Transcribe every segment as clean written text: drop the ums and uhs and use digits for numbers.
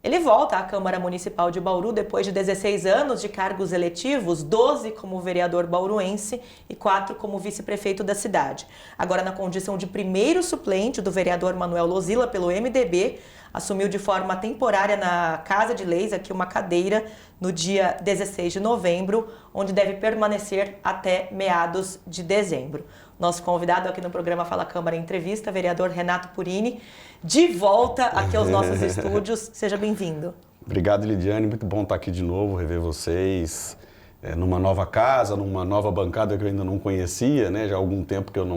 Ele volta à Câmara Municipal de Bauru depois de 16 anos de cargos eletivos, 12 como vereador bauruense e 4 como vice-prefeito da cidade. Agora, na condição de primeiro suplente do vereador Manuel Lozilla pelo MDB, assumiu de forma temporária na Casa de Leis aqui uma cadeira no dia 16 de novembro, onde deve permanecer até meados de dezembro. Nosso convidado aqui no programa Fala Câmara Entrevista, vereador Renato Purini, de volta aqui aos nossos estúdios. Seja bem-vindo. Obrigado, Lidiane. Muito bom estar aqui de novo, rever vocês numa nova casa, numa nova bancada que eu ainda não conhecia, né? Já há algum tempo que eu não...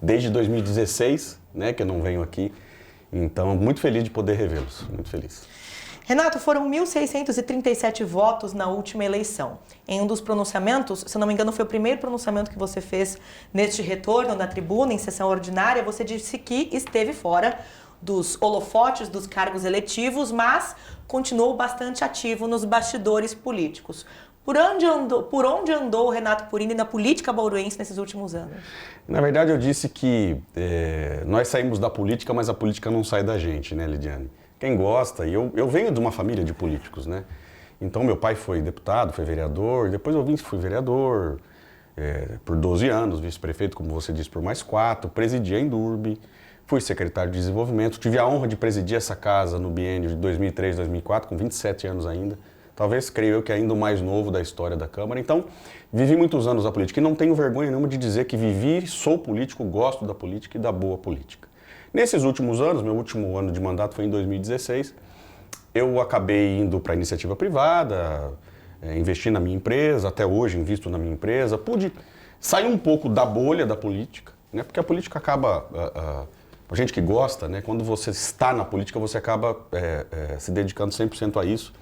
Desde 2016, né, que eu não venho aqui. Então, muito feliz de poder revê-los. Muito feliz. Renato, foram 1.637 votos na última eleição. Em um dos pronunciamentos, se não me engano, foi o primeiro pronunciamento que você fez neste retorno na tribuna, em sessão ordinária, você disse que esteve fora dos holofotes dos cargos eletivos, mas continuou bastante ativo nos bastidores políticos. Por onde andou o Renato Purini na política bauruense nesses últimos anos? Na verdade, eu disse que nós saímos da política, mas a política não sai da gente, né, Lidiane? Quem gosta, e eu venho de uma família de políticos, né? Então, meu pai foi deputado, foi vereador, depois eu fui vereador por 12 anos, vice-prefeito, como você disse, por mais 4, presidi a Endurbe, fui secretário de desenvolvimento, tive a honra de presidir essa casa no biênio de 2003, 2004, com 27 anos ainda. Talvez, creio eu, que ainda o mais novo da história da Câmara. Então, vivi muitos anos a política e não tenho vergonha nenhuma de dizer que vivi, sou político, gosto da política e da boa política. Nesses últimos anos, meu último ano de mandato foi em 2016, eu acabei indo para a iniciativa privada, investi na minha empresa, até hoje invisto na minha empresa, pude sair um pouco da bolha da política, né? Porque a política acaba, a gente que gosta, né? Quando você está na política, você acaba se dedicando 100% a isso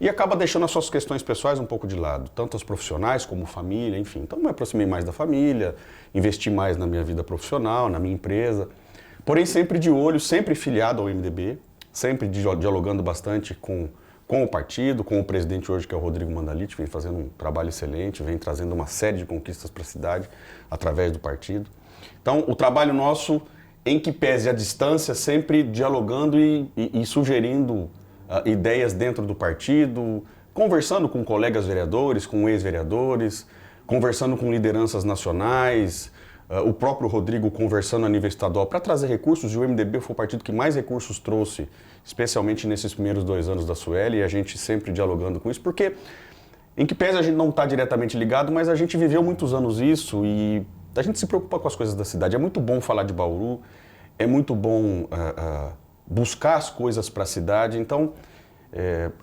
e acaba deixando as suas questões pessoais um pouco de lado, tanto as profissionais como família, enfim. Então, me aproximei mais da família, investi mais na minha vida profissional, na minha empresa. Porém, sempre de olho, sempre filiado ao MDB, sempre dialogando bastante com o partido, com o presidente hoje, que é o Rodrigo Mandaliti, vem fazendo um trabalho excelente, vem trazendo uma série de conquistas para a cidade através do partido. Então, o trabalho nosso, em que pese a distância, sempre dialogando e sugerindo ideias dentro do partido, conversando com colegas vereadores, com ex-vereadores, conversando com lideranças nacionais, o próprio Rodrigo conversando a nível estadual para trazer recursos, e o MDB foi o partido que mais recursos trouxe, especialmente nesses primeiros 2 anos da Sueli, e a gente sempre dialogando com isso, porque em que pese a gente não está diretamente ligado, mas a gente viveu muitos anos isso e a gente se preocupa com as coisas da cidade. É muito bom falar de Bauru, é muito bom buscar as coisas para a cidade, então,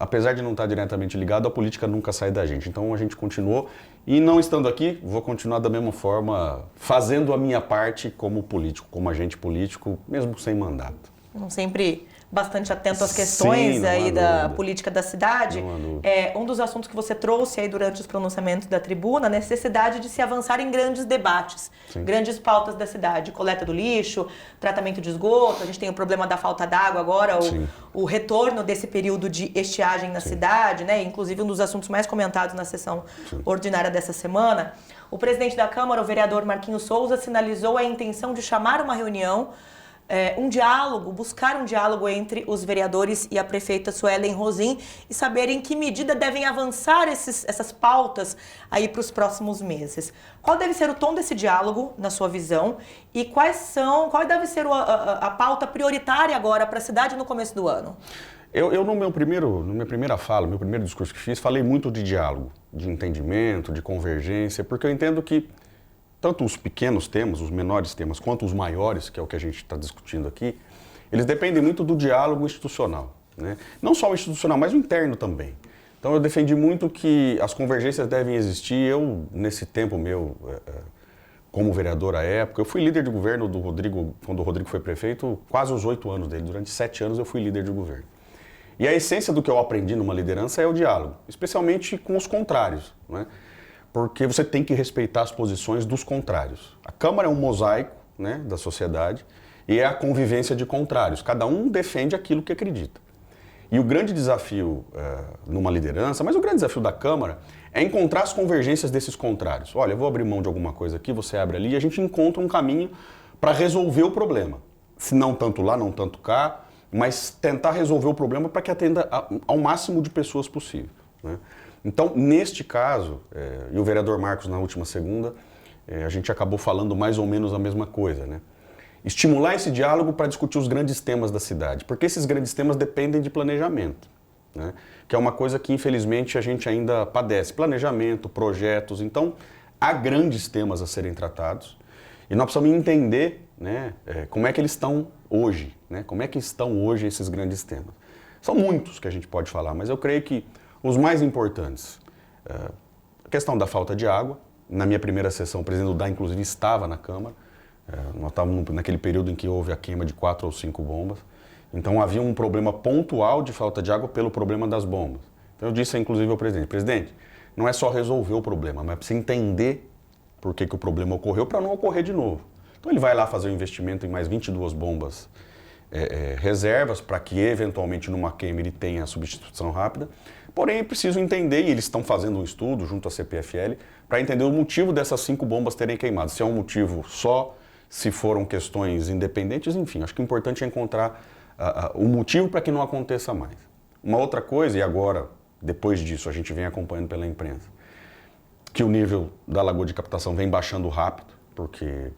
apesar de não estar diretamente ligado, a política nunca sai da gente. Então a gente continuou e, não estando aqui, vou continuar da mesma forma, fazendo a minha parte como político, como agente político, mesmo sem mandato. Sempre bastante atento às questões aí da política da cidade. Um dos assuntos que você trouxe aí durante os pronunciamentos da tribuna, a necessidade de se avançar em grandes debates, Sim. Grandes pautas da cidade, coleta do lixo, tratamento de esgoto, a gente tem o problema da falta d'água agora, o retorno desse período de estiagem na cidade, né? Inclusive um dos assuntos mais comentados na sessão ordinária dessa semana. O presidente da Câmara, o vereador Marquinhos Souza, sinalizou a intenção de chamar uma reunião, buscar um diálogo entre os vereadores e a prefeita Suelen Rosim e saber em que medida devem avançar essas pautas aí para os próximos meses. Qual deve ser o tom desse diálogo, na sua visão, e qual deve ser a pauta prioritária agora para a cidade no começo do ano? Eu no minha primeira fala, meu primeiro discurso que fiz, falei muito de diálogo, de entendimento, de convergência, porque eu entendo que tanto os pequenos temas, os menores temas, quanto os maiores, que é o que a gente está discutindo aqui, eles dependem muito do diálogo institucional, né? Não só o institucional, mas o interno também. Então eu defendi muito que as convergências devem existir. Eu, nesse tempo meu, como vereador à época, eu fui líder de governo do Rodrigo, quando o Rodrigo foi prefeito, quase os 8 anos dele. Durante 7 anos eu fui líder de governo. E a essência do que eu aprendi numa liderança é o diálogo, especialmente com os contrários, né? Porque você tem que respeitar as posições dos contrários. A Câmara é um mosaico, né, da sociedade e é a convivência de contrários. Cada um defende aquilo que acredita. E o grande desafio numa liderança, mas o grande desafio da Câmara, é encontrar as convergências desses contrários. Olha, eu vou abrir mão de alguma coisa aqui, você abre ali, e a gente encontra um caminho para resolver o problema. Se não tanto lá, não tanto cá, mas tentar resolver o problema para que atenda ao máximo de pessoas possível, né? Então, neste caso, e o vereador Marcos na última segunda, a gente acabou falando mais ou menos a mesma coisa, né? Estimular esse diálogo para discutir os grandes temas da cidade, porque esses grandes temas dependem de planejamento, né? Que é uma coisa que infelizmente a gente ainda padece, planejamento, projetos, então há grandes temas a serem tratados e nós precisamos entender, né, como é que eles estão hoje, né? Como é que estão hoje esses grandes temas. São muitos que a gente pode falar, mas eu creio que os mais importantes, a questão da falta de água. Na minha primeira sessão, o presidente Duda, inclusive, estava na Câmara. Nós estávamos naquele período em que houve a queima de 4 ou 5 bombas. Então, havia um problema pontual de falta de água pelo problema das bombas. Então, eu disse, inclusive, ao presidente, não é só resolver o problema, mas precisa entender por que o problema ocorreu para não ocorrer de novo. Então, ele vai lá fazer um investimento em mais 22 bombas reservas para que, eventualmente, numa queima ele tenha a substituição rápida. Porém, é preciso entender, e eles estão fazendo um estudo junto à CPFL, para entender o motivo dessas 5 bombas terem queimado. Se é um motivo só, se foram questões independentes, enfim. Acho que o importante é encontrar o motivo para que não aconteça mais. Uma outra coisa, e agora, depois disso, a gente vem acompanhando pela imprensa, que o nível da lagoa de captação vem baixando rápido, porque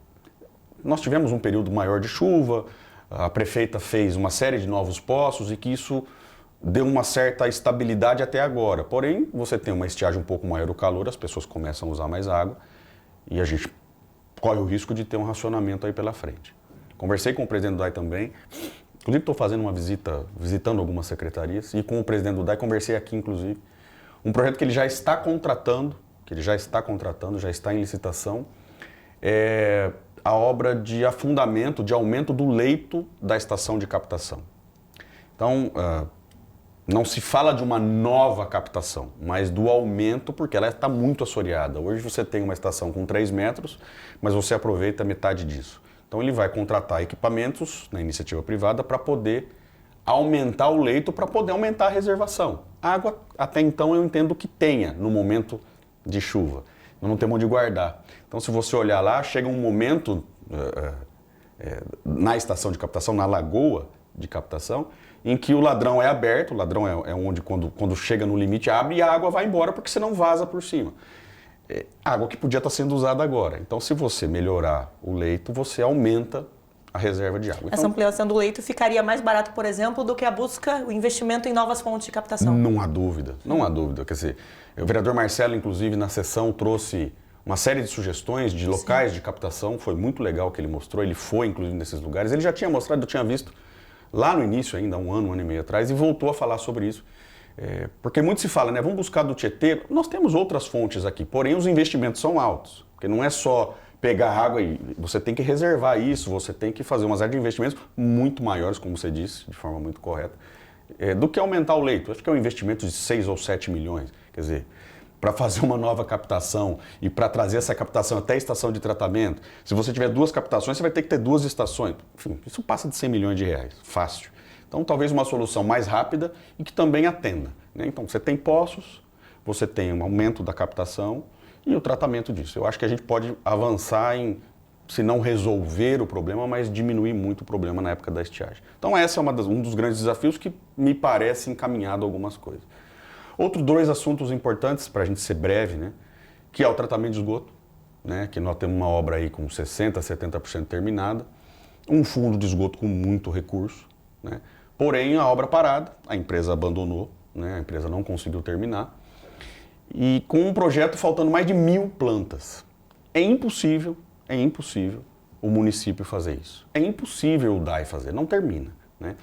nós tivemos um período maior de chuva, a prefeita fez uma série de novos poços e que isso deu uma certa estabilidade até agora. Porém, você tem uma estiagem um pouco maior do calor, as pessoas começam a usar mais água e a gente corre o risco de ter um racionamento aí pela frente. Conversei com o presidente do DAI também, inclusive estou fazendo uma visita, visitando algumas secretarias, e com o presidente do DAI conversei aqui, inclusive, um projeto que ele já está contratando, já está em licitação, é a obra de afundamento, de aumento do leito da estação de captação. Então, não se fala de uma nova captação, mas do aumento, porque ela está muito assoreada. Hoje você tem uma estação com 3 metros, mas você aproveita metade disso. Então ele vai contratar equipamentos na iniciativa privada para poder aumentar o leito, para poder aumentar a reservação. A água, até então, eu entendo que tenha no momento de chuva. Não temos onde guardar. Então, se você olhar lá, chega um momento na estação de captação, na lagoa de captação, em que o ladrão é aberto, o ladrão é onde quando chega no limite abre e a água vai embora porque senão vaza por cima. Água que podia estar sendo usada agora. Então, se você melhorar o leito, você aumenta a reserva de água. Essa ampliação do leito ficaria mais barato, por exemplo, do que a busca, o investimento em novas fontes de captação? Não há dúvida, não há dúvida. Quer dizer, o vereador Marcelo, inclusive, na sessão trouxe uma série de sugestões de locais de captação. Foi muito legal o que ele mostrou. Ele foi, inclusive, nesses lugares. Ele já tinha mostrado, eu tinha visto lá no início ainda, um ano e meio atrás, e voltou a falar sobre isso. Porque muito se fala, né? Vamos buscar do Tietê. Nós temos outras fontes aqui, porém os investimentos são altos. Porque não é só pegar água e você tem que reservar isso, você tem que fazer uma série de investimentos muito maiores, como você disse, de forma muito correta, do que aumentar o leito. Acho que é um investimento de 6 ou 7 milhões. Quer dizer, para fazer uma nova captação e para trazer essa captação até a estação de tratamento, se você tiver 2 captações, você vai ter que ter 2 estações. Enfim, isso passa de 100 milhões de reais, fácil. Então, talvez uma solução mais rápida e que também atenda, né? Então, você tem poços, você tem um aumento da captação e o tratamento disso. Eu acho que a gente pode avançar em, se não resolver o problema, mas diminuir muito o problema na época da estiagem. Então, esse é um dos grandes desafios que me parece encaminhado a algumas coisas. Outros 2 assuntos importantes, para a gente ser breve, né? Que é o tratamento de esgoto, né? Que nós temos uma obra aí com 60%, 70% terminada, um fundo de esgoto com muito recurso, né? Porém, a obra parada, a empresa abandonou, né? A empresa não conseguiu terminar, e com um projeto faltando mais de 1.000 plantas. É impossível o município fazer isso. É impossível o DAI fazer, não termina, né?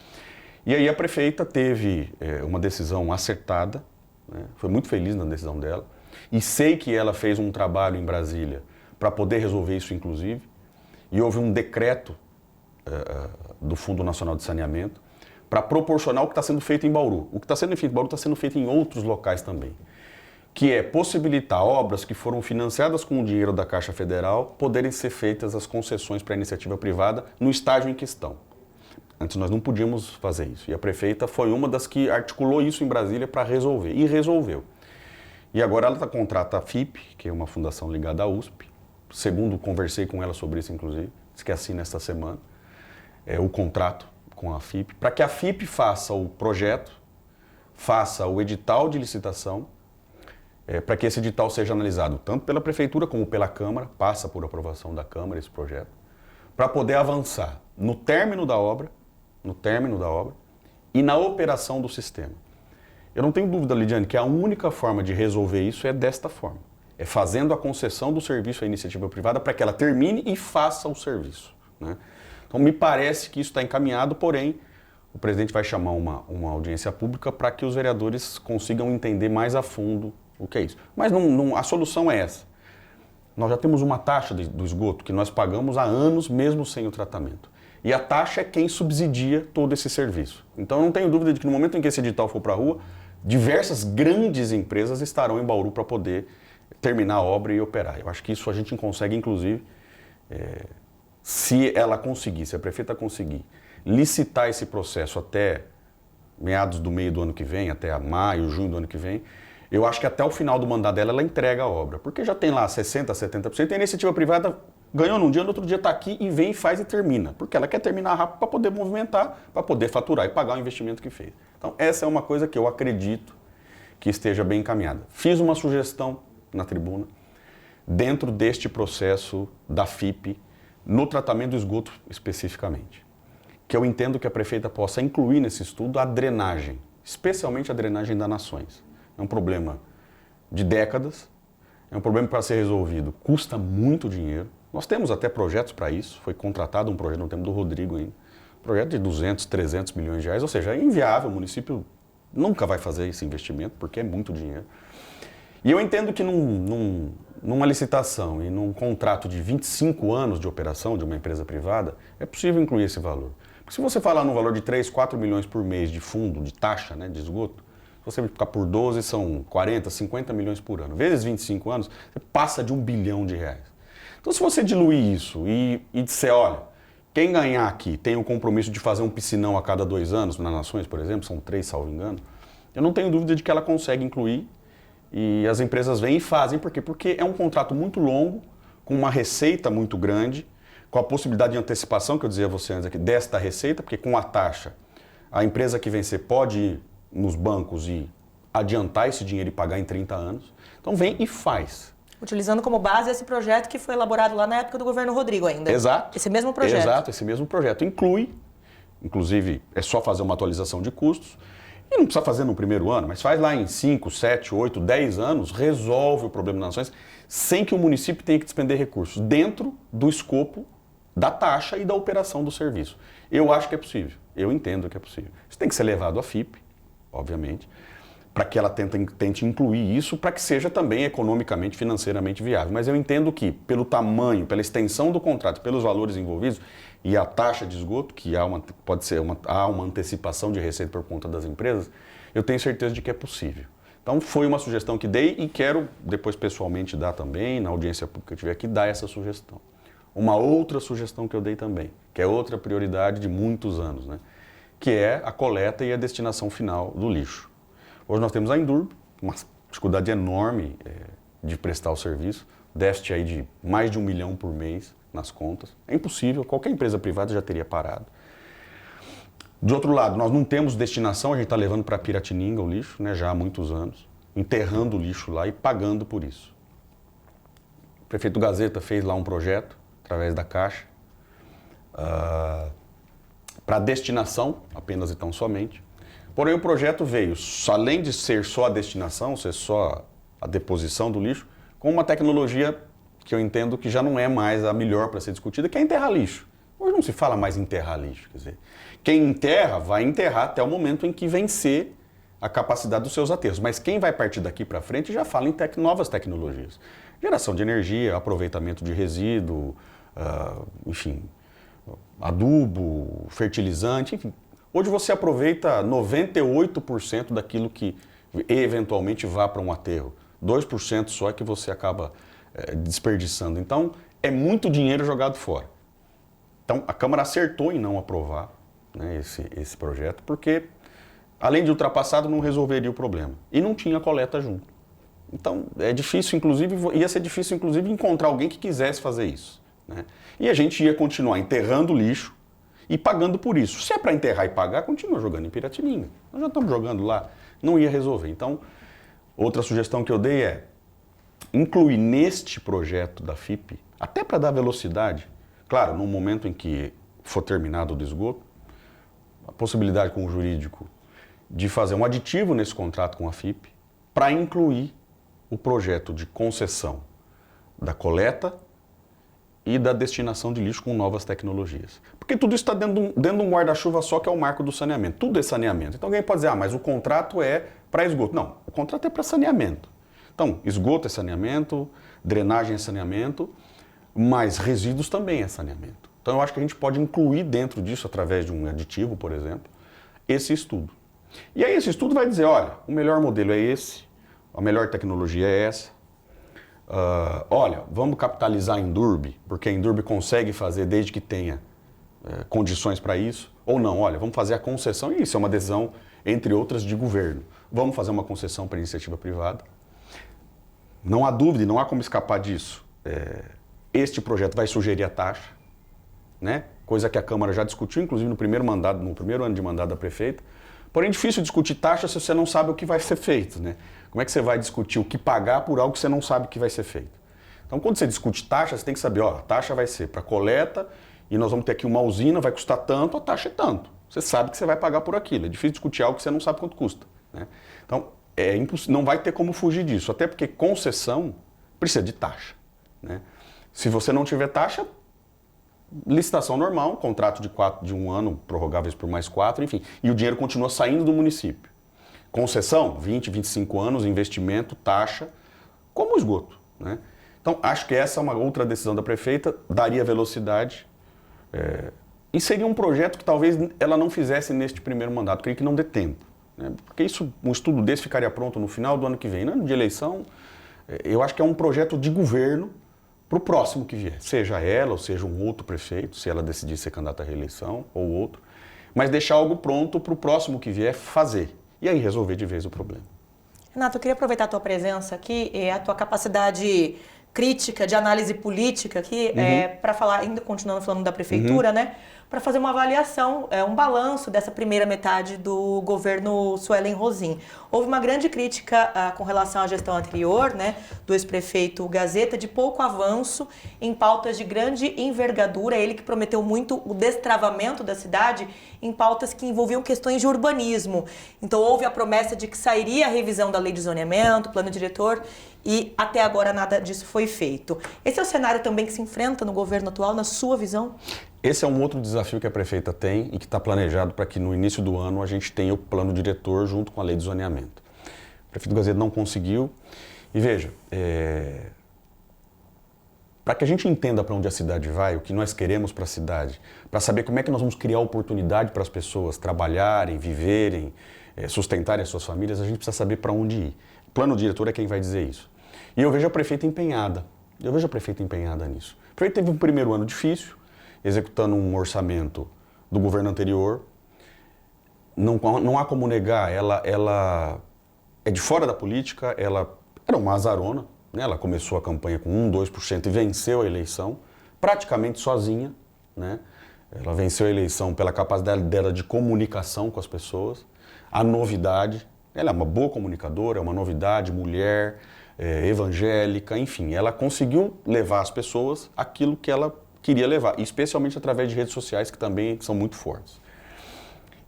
E aí a prefeita teve uma decisão acertada, né? Foi muito feliz na decisão dela, e sei que ela fez um trabalho em Brasília para poder resolver isso, inclusive, e houve um decreto do Fundo Nacional de Saneamento para proporcionar o que está sendo feito em Bauru. O que está sendo feito em Bauru está sendo feito em outros locais também, que é possibilitar obras que foram financiadas com o dinheiro da Caixa Federal poderem ser feitas as concessões para a iniciativa privada no estágio em que estão. Antes nós não podíamos fazer isso, e a prefeita foi uma das que articulou isso em Brasília para resolver, e resolveu. E agora ela contrata a FIP, que é uma fundação ligada à USP, segundo conversei com ela sobre isso, inclusive, disse que assina esta semana, o contrato com a FIP, para que a FIP faça o projeto, faça o edital de licitação, para que esse edital seja analisado tanto pela Prefeitura como pela Câmara, passa por aprovação da Câmara esse projeto, para poder avançar no término da obra e na operação do sistema. Eu não tenho dúvida, Lidiane, que a única forma de resolver isso é desta forma. É fazendo a concessão do serviço à iniciativa privada para que ela termine e faça o serviço, né? Então, me parece que isso está encaminhado, porém, o presidente vai chamar uma audiência pública para que os vereadores consigam entender mais a fundo o que é isso. Mas a solução é essa. Nós já temos uma taxa do esgoto que nós pagamos há anos, mesmo sem o tratamento. E a taxa é quem subsidia todo esse serviço. Então, eu não tenho dúvida de que no momento em que esse edital for para a rua, diversas grandes empresas estarão em Bauru para poder terminar a obra e operar. Eu acho que isso a gente consegue, inclusive, se ela conseguir, se a prefeita conseguir licitar esse processo até meados do meio do ano que vem, até maio, junho do ano que vem, eu acho que até o final do mandato dela ela entrega a obra. Porque já tem lá 60%, 70%, e a iniciativa privada ganhou num dia, no outro dia está aqui e vem, faz e termina. Porque ela quer terminar rápido para poder movimentar, para poder faturar e pagar o investimento que fez. Então, essa é uma coisa que eu acredito que esteja bem encaminhada. Fiz uma sugestão na tribuna, dentro deste processo da FIP, no tratamento do esgoto especificamente. Que eu entendo que a prefeita possa incluir nesse estudo a drenagem, especialmente a drenagem das Nações. É um problema de décadas, é um problema para ser resolvido, custa muito dinheiro. Nós temos até projetos para isso, foi contratado um projeto no tempo do Rodrigo ainda, projeto de 200, 300 milhões de reais, ou seja, é inviável, o município nunca vai fazer esse investimento, porque é muito dinheiro. E eu entendo que numa licitação e num contrato de 25 anos de operação de uma empresa privada, é possível incluir esse valor. Porque se você falar num valor de 3, 4 milhões por mês de fundo, de taxa, né, de esgoto, se você ficar por 12, são 40, 50 milhões por ano. Vezes 25 anos, você passa de R$1 bilhão. Então, se você diluir isso e disser, olha, quem ganhar aqui tem o compromisso de fazer um piscinão a cada 2 anos, nas Nações, por exemplo, são 3, salvo engano, eu não tenho dúvida de que ela consegue incluir e as empresas vêm e fazem. Por quê? Porque é um contrato muito longo, com uma receita muito grande, com a possibilidade de antecipação, que eu dizia a você antes aqui, desta receita, porque com a taxa, a empresa que vencer pode ir nos bancos e adiantar esse dinheiro e pagar em 30 anos. Então vem e faz. Utilizando como base esse projeto que foi elaborado lá na época do governo Rodrigo ainda. Exato. Esse mesmo projeto. Exato, esse mesmo projeto. Inclusive, é só fazer uma atualização de custos. E não precisa fazer no primeiro ano, mas faz lá em 5, 7, 8, 10 anos, resolve o problema das Nações, sem que o município tenha que despender recursos, dentro do escopo da taxa e da operação do serviço. Eu acho que é possível, eu entendo que é possível. Isso tem que ser levado à FIP, obviamente, para que ela tente incluir isso, para que seja também economicamente, financeiramente viável. Mas eu entendo que, pelo tamanho, pela extensão do contrato, pelos valores envolvidos e a taxa de esgoto, que há uma antecipação de receita por conta das empresas, eu tenho certeza de que é possível. Então foi uma sugestão que dei e quero depois pessoalmente dar também, na audiência pública que eu tiver aqui, dar essa sugestão. Uma outra sugestão que eu dei também, que é outra prioridade de muitos anos, né? Que é a coleta e a destinação final do lixo. Hoje nós temos a Endurb, uma dificuldade enorme de prestar o serviço, déficit aí de mais de R$1 milhão por mês nas contas. É impossível, qualquer empresa privada já teria parado. De outro lado, nós não temos destinação, a gente está levando para Piratininga o lixo, né, já há muitos anos, enterrando o lixo lá e pagando por isso. O prefeito Gazeta fez lá um projeto, através da Caixa, para destinação, apenas e tão somente. Porém, o projeto veio, além de ser só a destinação, ser só a deposição do lixo, com uma tecnologia que eu entendo que já não é mais a melhor para ser discutida, que é enterrar lixo. Hoje não se fala mais em enterrar lixo, quer dizer, quem enterra vai enterrar até o momento em que vencer a capacidade dos seus aterros, mas quem vai partir daqui para frente já fala em novas tecnologias. Geração de energia, aproveitamento de resíduo, enfim, adubo, fertilizante, enfim. Hoje você aproveita 98% daquilo que eventualmente vá para um aterro. 2% só é que você acaba desperdiçando. Então, é muito dinheiro jogado fora. Então, a Câmara acertou em não aprovar, né, esse projeto, porque, além de ultrapassado, não resolveria o problema. E não tinha coleta junto. Então, é difícil, inclusive, ia ser difícil, inclusive, encontrar alguém que quisesse fazer isso, né? E a gente ia continuar enterrando lixo e pagando por isso. Se é para enterrar e pagar, continua jogando em Piratininga. Nós já estamos jogando lá, não ia resolver. Então, outra sugestão que eu dei é incluir neste projeto da FIP, até para dar velocidade, claro, no momento em que for terminado o esgoto, a possibilidade com o jurídico de fazer um aditivo nesse contrato com a FIP para incluir o projeto de concessão da coleta e da destinação de lixo com novas tecnologias. Porque tudo isso está dentro de um guarda-chuva só, que é o marco do saneamento. Tudo é saneamento. Então alguém pode dizer, mas o contrato é para esgoto. Não, o contrato é para saneamento. Então, esgoto é saneamento, drenagem é saneamento, mas resíduos também é saneamento. Então eu acho que a gente pode incluir dentro disso, através de um aditivo, por exemplo, esse estudo. E aí esse estudo vai dizer, olha, o melhor modelo é esse, a melhor tecnologia é essa. Olha, vamos capitalizar a Endurbe, porque a Endurbe consegue fazer desde que tenha condições para isso. Ou não, olha, vamos fazer a concessão, e isso é uma decisão, entre outras, de governo. Vamos fazer uma concessão para iniciativa privada. Não há dúvida, não há como escapar disso. Este projeto vai sugerir a taxa, né? Coisa que a Câmara já discutiu, inclusive no primeiro ano de mandato da prefeita. Porém, é difícil discutir taxa se você não sabe o que vai ser feito, né? Como é que você vai discutir o que pagar por algo que você não sabe que vai ser feito? Então, quando você discute taxa, você tem que saber, ó, a taxa vai ser para coleta e nós vamos ter aqui uma usina, vai custar tanto, a taxa é tanto. Você sabe que você vai pagar por aquilo. É difícil discutir algo que você não sabe quanto custa, né? Então, não vai ter como fugir disso, até porque concessão precisa de taxa, né? Se você não tiver taxa, licitação normal, contrato de um ano, prorrogáveis por mais 4, enfim, e o dinheiro continua saindo do município. Concessão, 20, 25 anos, investimento, taxa, como o esgoto, né? Então, acho que essa é uma outra decisão da prefeita, daria velocidade, e seria um projeto que talvez ela não fizesse neste primeiro mandato, creio que não dê tempo, né? Porque um estudo desse ficaria pronto no final do ano que vem, no ano de eleição. Eu acho que é um projeto de governo para o próximo que vier, seja ela ou seja um outro prefeito, se ela decidir ser candidata à reeleição ou outro, mas deixar algo pronto para o próximo que vier fazer e aí resolver de vez o problema. Renato, eu queria aproveitar a tua presença aqui e a tua capacidade crítica, de análise política aqui, para falar, ainda continuando falando da prefeitura, né? Para fazer uma avaliação, um balanço dessa primeira metade do governo Suelen Rosim. Houve uma grande crítica com relação à gestão anterior, né, do ex-prefeito Gazeta, de pouco avanço em pautas de grande envergadura, ele que prometeu muito o destravamento da cidade em pautas que envolviam questões de urbanismo. Então houve a promessa de que sairia a revisão da lei de zoneamento, plano diretor, e até agora nada disso foi feito. Esse é o cenário também que se enfrenta no governo atual, na sua visão? Esse é um outro desafio que a prefeita tem e que está planejado para que no início do ano a gente tenha o plano diretor junto com a lei de zoneamento. O prefeito Gazeta não conseguiu. E veja, para que a gente entenda para onde a cidade vai, o que nós queremos para a cidade, para saber como é que nós vamos criar oportunidade para as pessoas trabalharem, viverem, sustentarem as suas famílias, a gente precisa saber para onde ir. O plano diretor é quem vai dizer isso. E eu vejo a prefeita empenhada. Nisso. A prefeita teve um primeiro ano difícil, executando um orçamento do governo anterior. Não há como negar, ela é de fora da política, ela era uma azarona, né? Ela começou a campanha com 1, 2% e venceu a eleição, praticamente sozinha, né? Ela venceu a eleição pela capacidade dela de comunicação com as pessoas, a novidade, ela é uma boa comunicadora, é uma novidade, mulher, evangélica, enfim, ela conseguiu levar às pessoas aquilo que ela queria levar, especialmente através de redes sociais que também são muito fortes.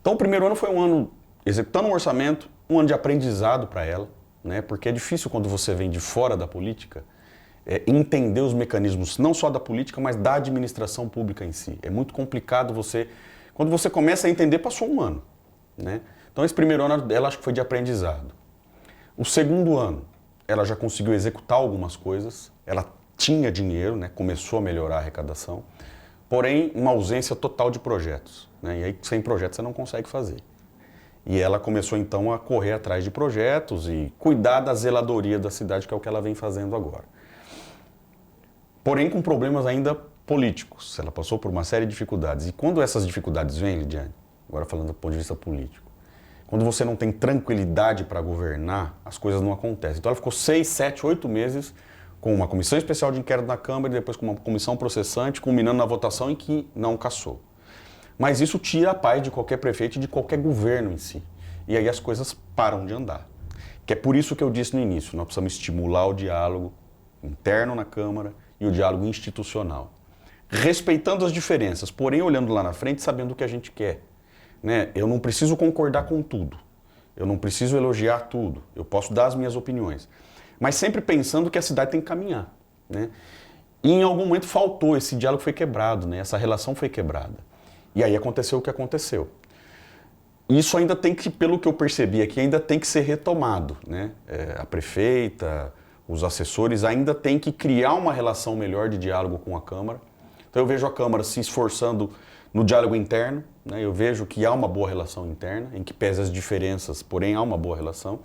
Então o primeiro ano foi um ano executando um orçamento, um ano de aprendizado para ela, né? Porque é difícil quando você vem de fora da política entender os mecanismos não só da política, mas da administração pública em si. É muito complicado quando você começa a entender, passou um ano, né? Então esse primeiro ano ela acho que foi de aprendizado. O segundo ano ela já conseguiu executar algumas coisas, ela tinha dinheiro, né? Começou a melhorar a arrecadação, porém uma ausência total de projetos, né? E aí sem projetos você não consegue fazer. E ela começou então a correr atrás de projetos e cuidar da zeladoria da cidade, que é o que ela vem fazendo agora. Porém com problemas ainda políticos, ela passou por uma série de dificuldades. E quando essas dificuldades vêm, Lidiane, agora falando do ponto de vista político, quando você não tem tranquilidade para governar, as coisas não acontecem. Então ela ficou 6, 7, 8 meses com uma comissão especial de inquérito na Câmara e depois com uma comissão processante, culminando na votação em que não cassou. Mas isso tira a paz de qualquer prefeito e de qualquer governo em si. E aí as coisas param de andar. Que é por isso que eu disse no início, nós precisamos estimular o diálogo interno na Câmara e o diálogo institucional. Respeitando as diferenças, porém olhando lá na frente, sabendo o que a gente quer. Né? Eu não preciso concordar com tudo, eu não preciso elogiar tudo, eu posso dar as minhas opiniões. Mas sempre pensando que a cidade tem que caminhar. Né? E em algum momento faltou, esse diálogo foi quebrado, né? Essa relação foi quebrada. E aí aconteceu o que aconteceu. Isso ainda tem que, pelo que eu percebi aqui, ainda tem que ser retomado. Né? A prefeita, os assessores ainda têm que criar uma relação melhor de diálogo com a Câmara. Então eu vejo a Câmara se esforçando no diálogo interno, né? Eu vejo que há uma boa relação interna, em que pese as diferenças, porém há uma boa relação.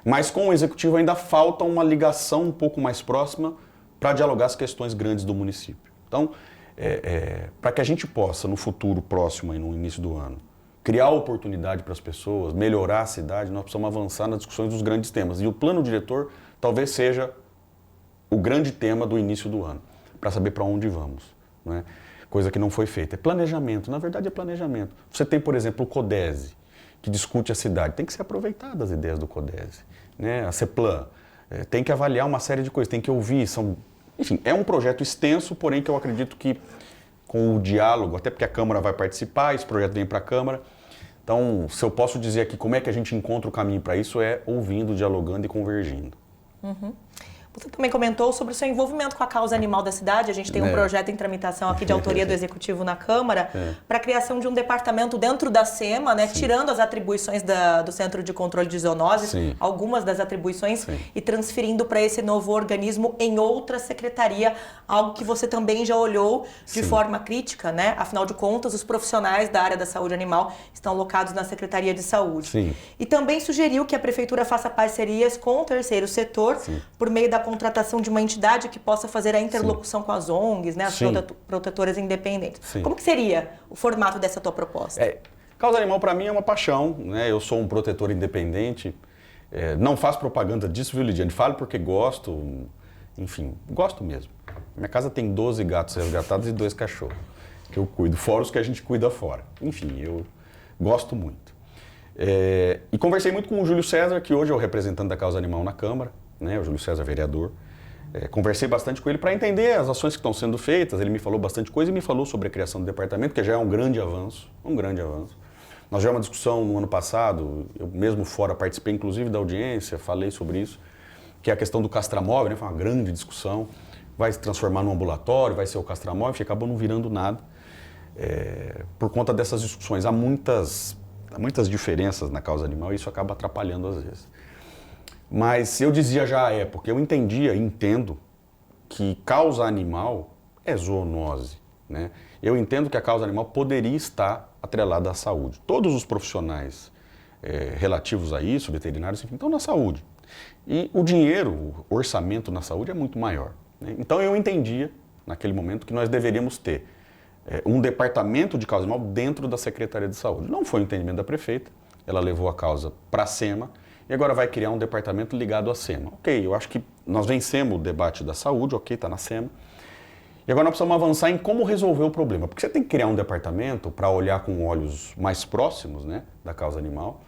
Mas com o Executivo ainda falta uma ligação um pouco mais próxima para dialogar as questões grandes do município. Então, para que a gente possa, no futuro próximo, aí, no início do ano, criar oportunidade para as pessoas, melhorar a cidade, nós precisamos avançar nas discussões dos grandes temas. E o plano diretor talvez seja o grande tema do início do ano, para saber para onde vamos. Né? Coisa que não foi feita. É planejamento, na verdade é planejamento. Você tem, por exemplo, o CODESE, que discute a cidade. Tem que ser aproveitadas as ideias do CODESE. Né? A CEPLAN, tem que avaliar uma série de coisas, tem que ouvir. Enfim, é um projeto extenso, porém que eu acredito que com o diálogo, até porque a Câmara vai participar, esse projeto vem para a Câmara. Então, se eu posso dizer aqui como é que a gente encontra o caminho para isso, é ouvindo, dialogando e convergindo. Uhum. Você também comentou sobre o seu envolvimento com a causa animal da cidade. A gente tem um projeto em tramitação aqui de autoria do Executivo na Câmara para a criação de um departamento dentro da SEMA, né, tirando as atribuições do Centro de Controle de Zoonoses, algumas das atribuições, e transferindo para esse novo organismo em outra secretaria, algo que você também já olhou de forma crítica, né? Afinal de contas, os profissionais da área da saúde animal estão alocados na Secretaria de Saúde. E também sugeriu que a Prefeitura faça parcerias com o terceiro setor por meio da contratação de uma entidade que possa fazer a interlocução com as ONGs, né, as protetoras independentes. Como que seria o formato dessa tua proposta? Causa animal para mim é uma paixão, né? Eu sou um protetor independente, não faço propaganda disso, viu, Lidiane? Falo porque gosto, enfim, gosto mesmo. Minha casa tem 12 gatos resgatados e 2 cachorros que eu cuido, fora os que a gente cuida fora. Enfim, eu gosto muito. E conversei muito com o Júlio César, que hoje é o representante da causa animal na Câmara, né, o Júlio César, vereador. Conversei bastante com ele para entender as ações que estão sendo feitas. Ele me falou bastante coisa e me falou sobre a criação do departamento, que já é um grande avanço, Nós já uma discussão no ano passado, eu mesmo fora participei inclusive da audiência, falei sobre isso, que é a questão do castramóvel, né, foi uma grande discussão. Vai se transformar num ambulatório, vai ser o castramóvel, que acabou não virando nada. Por conta dessas discussões, há muitas diferenças na causa animal e isso acaba atrapalhando às vezes. Mas eu dizia já à época, eu entendo que causa animal é zoonose. Né? Eu entendo que a causa animal poderia estar atrelada à saúde. Todos os profissionais relativos a isso, veterinários, enfim, estão na saúde. E o dinheiro, o orçamento na saúde é muito maior. Né? Então eu entendia, naquele momento, que nós deveríamos ter um departamento de causa animal dentro da Secretaria de Saúde. Não foi o entendimento da prefeita, ela levou a causa para a SEMA, e agora vai criar um departamento ligado à SEMA. Ok, eu acho que nós vencemos o debate da saúde, ok, está na SEMA. E agora nós precisamos avançar em como resolver o problema. Porque você tem que criar um departamento para olhar com olhos mais próximos, né, da causa animal,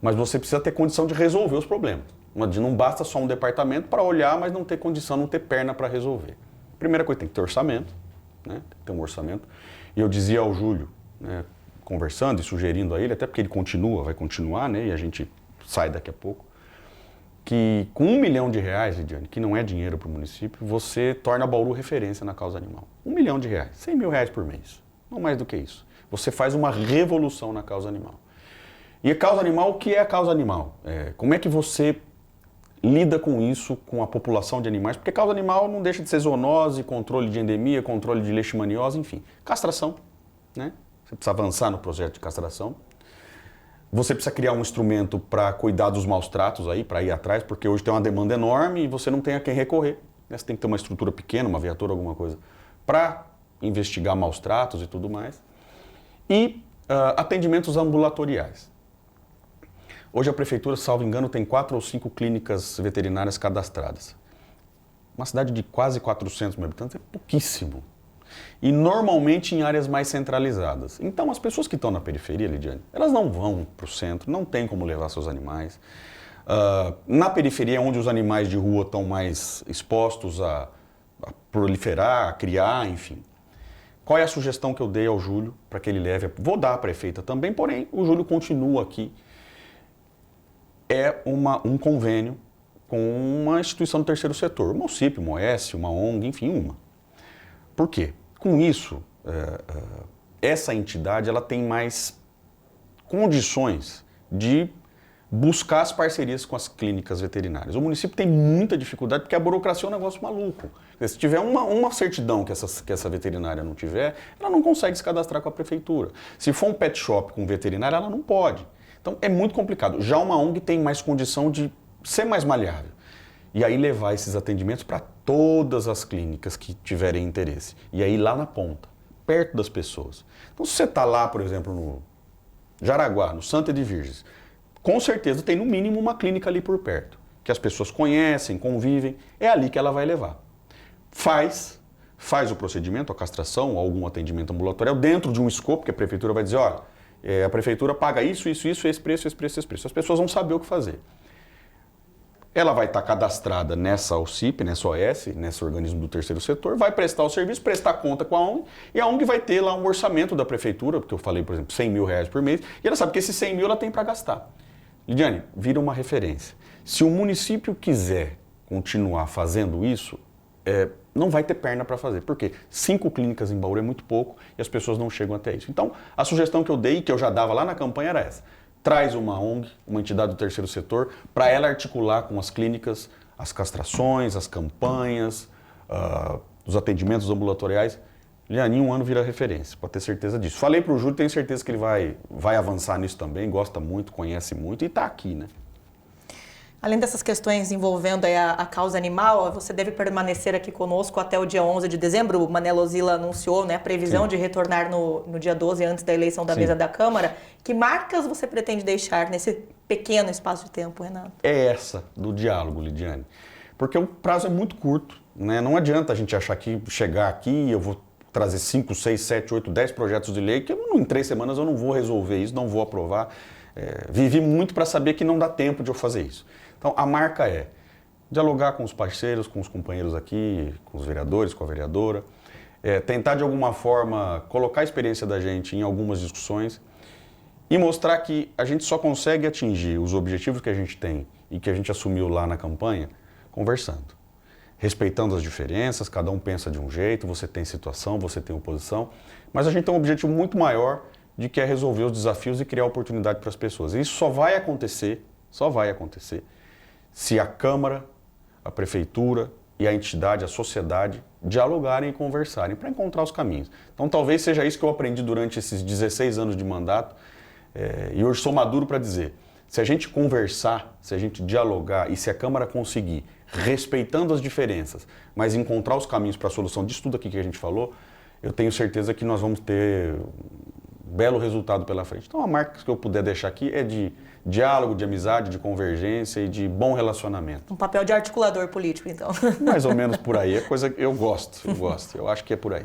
mas você precisa ter condição de resolver os problemas. Não basta só um departamento para olhar, mas não ter condição, não ter perna para resolver. Primeira coisa, tem que ter orçamento, né, tem que ter um orçamento. E eu dizia ao Júlio, né, conversando e sugerindo a ele, até porque ele vai continuar, né, e a gente sai daqui a pouco, que com R$1 milhão, Lidiane, que não é dinheiro para o município, você torna Bauru referência na causa animal. R$1 milhão, R$100 mil por mês, não mais do que isso. Você faz uma revolução na causa animal. E a causa animal, o que é a causa animal? Como é que você lida com isso, com a população de animais? Porque causa animal não deixa de ser zoonose, controle de endemia, controle de leishmaniose, enfim. Castração, né? Você precisa avançar no projeto de castração. Você precisa criar um instrumento para cuidar dos maus tratos aí, para ir atrás, porque hoje tem uma demanda enorme e você não tem a quem recorrer. Né? Você tem que ter uma estrutura pequena, uma viatura, alguma coisa, para investigar maus tratos e tudo mais. E atendimentos ambulatoriais. Hoje a prefeitura, salvo engano, tem 4 ou 5 clínicas veterinárias cadastradas. Uma cidade de quase 400 mil habitantes é pouquíssimo. E normalmente em áreas mais centralizadas. Então as pessoas que estão na periferia, Lidiane, elas não vão para o centro, não tem como levar seus animais. Na periferia é onde os animais de rua estão mais expostos a proliferar, a criar, enfim. Qual é a sugestão que eu dei ao Júlio para que ele leve? Vou dar à prefeita também, porém o Júlio continua aqui. É um convênio com uma instituição do terceiro setor, uma OCIP, uma OS, uma ONG, enfim, uma. Por quê? Com isso, essa entidade ela tem mais condições de buscar as parcerias com as clínicas veterinárias. O município tem muita dificuldade porque a burocracia é um negócio maluco. Se tiver uma certidão que essa veterinária não tiver, ela não consegue se cadastrar com a prefeitura. Se for um pet shop com veterinária, ela não pode. Então é muito complicado. Já uma ONG tem mais condição de ser mais maleável. E aí levar esses atendimentos para todas as clínicas que tiverem interesse. E aí lá na ponta, perto das pessoas. Então se você está lá, por exemplo, no Jaraguá, no Santa de Virgens, com certeza tem no mínimo uma clínica ali por perto, que as pessoas conhecem, convivem, é ali que ela vai levar. Faz o procedimento, a castração, algum atendimento ambulatorial, dentro de um escopo que a prefeitura vai dizer, olha, a prefeitura paga isso, esse preço. As pessoas vão saber o que fazer. Ela vai estar cadastrada nessa OCIP, nessa OS, nesse organismo do terceiro setor, vai prestar o serviço, prestar conta com a ONG, e a ONG vai ter lá um orçamento da prefeitura, porque eu falei, por exemplo, 100 mil reais por mês, e ela sabe que esses 100 mil ela tem para gastar. Lidiane, vira uma referência. Se o município quiser continuar fazendo isso, não vai ter perna para fazer. Por quê? 5 clínicas em Bauru é muito pouco e as pessoas não chegam até isso. Então, a sugestão que eu dei, que eu já dava lá na campanha, era essa. Traz uma ONG, uma entidade do terceiro setor, para ela articular com as clínicas as castrações, as campanhas, os atendimentos ambulatoriais. Lidiane, em um ano vira referência, pode ter certeza disso. Falei para o Júlio, tenho certeza que ele vai avançar nisso também, gosta muito, conhece muito e está aqui, né? Além dessas questões envolvendo a causa animal, você deve permanecer aqui conosco até o dia 11 de dezembro. O Manelo Zilla anunciou, né, a previsão de retornar no dia 12, antes da eleição da mesa da Câmara. Que marcas você pretende deixar nesse pequeno espaço de tempo, Renato? É essa do diálogo, Lidiane. Porque o prazo é muito curto, né? Não adianta a gente achar que chegar aqui e eu vou trazer 5, 6, 7, 8, 10 projetos de lei que em 3 semanas eu não vou resolver isso, não vou aprovar. Vivi muito para saber que não dá tempo de eu fazer isso. Então, a marca é dialogar com os parceiros, com os companheiros aqui, com os vereadores, com a vereadora, tentar de alguma forma colocar a experiência da gente em algumas discussões e mostrar que a gente só consegue atingir os objetivos que a gente tem e que a gente assumiu lá na campanha conversando. Respeitando as diferenças, cada um pensa de um jeito, você tem situação, você tem oposição, mas a gente tem um objetivo muito maior de que é resolver os desafios e criar oportunidade para as pessoas. E isso só vai acontecer se a Câmara, a Prefeitura e a entidade, a sociedade, dialogarem e conversarem para encontrar os caminhos. Então talvez seja isso que eu aprendi durante esses 16 anos de mandato e hoje sou maduro para dizer, se a gente conversar, se a gente dialogar e se a Câmara conseguir, respeitando as diferenças, mas encontrar os caminhos para a solução disso tudo aqui que a gente falou, eu tenho certeza que nós vamos ter belo resultado pela frente. Então a marca que eu puder deixar aqui é de diálogo, de amizade, de convergência e de bom relacionamento. Um papel de articulador político, então. Mais ou menos por aí. É coisa que eu gosto. Eu acho que é por aí.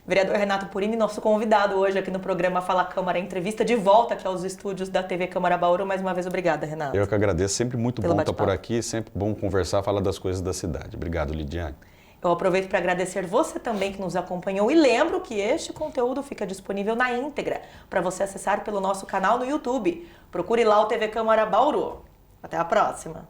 Vereador Renato Purini, nosso convidado hoje aqui no programa Fala Câmara, entrevista de volta aqui aos estúdios da TV Câmara Bauru. Mais uma vez, obrigada, Renato. Eu que agradeço. Sempre muito bom estar por aqui, sempre bom conversar, falar das coisas da cidade. Obrigado, Lidiane. Eu aproveito para agradecer você também que nos acompanhou e lembro que este conteúdo fica disponível na íntegra para você acessar pelo nosso canal no YouTube. Procure lá o TV Câmara Bauru. Até a próxima!